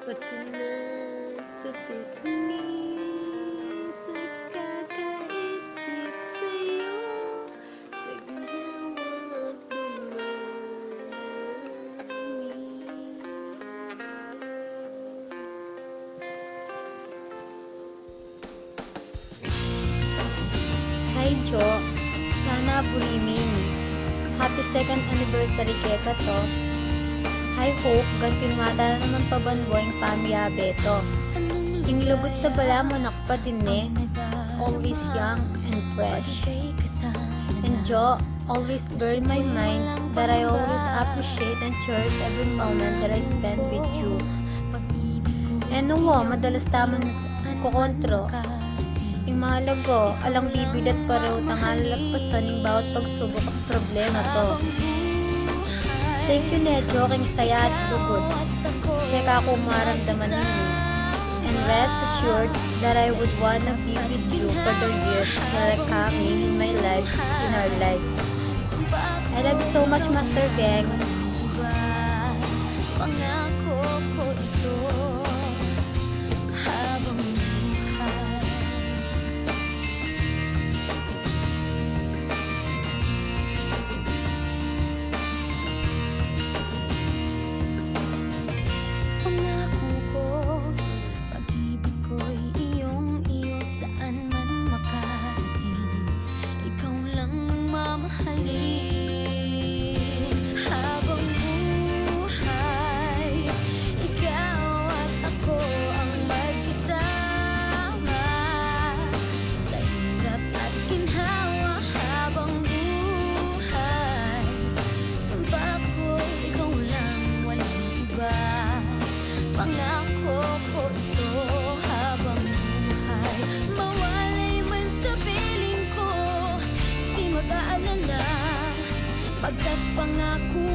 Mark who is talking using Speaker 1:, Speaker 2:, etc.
Speaker 1: Pati na sa pisngi sa kakaisip sa'yo, naghihawak dumami.
Speaker 2: Hi Jo, sana bulimin. Happy second anniversary keka to. I hope gantinwada na naman pabanboing pamiyabe to. Inglugot na bala mo nakpa din eh. Always young and fresh. And Jo, always bear in my mind that I always appreciate and cherish every moment that I spend with you. And nung madalas tamang kukontro, yung mahalago, alang bibilat pa raw tangalagpasan yung bawat pagsubok at problema to. Thank you Nedyo, king saya at lugod. Kaya ako maramdaman ninyo. And rest assured that I would wanna be with you for the years that are coming in my life, in our life. I love you so much, Master Geng.
Speaker 1: Pangako ko ito habang buhay. Pangako ko, pag-ibig ko'y iyong-iyo saan man makarating. Ikaw lang ang mamahalin habang buhay. Ikaw at ako ang magkasama sa hirap at ginhawa habang buhay. Sumpa ko, ikaw lang, walang iba. Pangako ko ito habang buhay. Mawalay man sa piling ko, di mag-aalala, pagkat pangako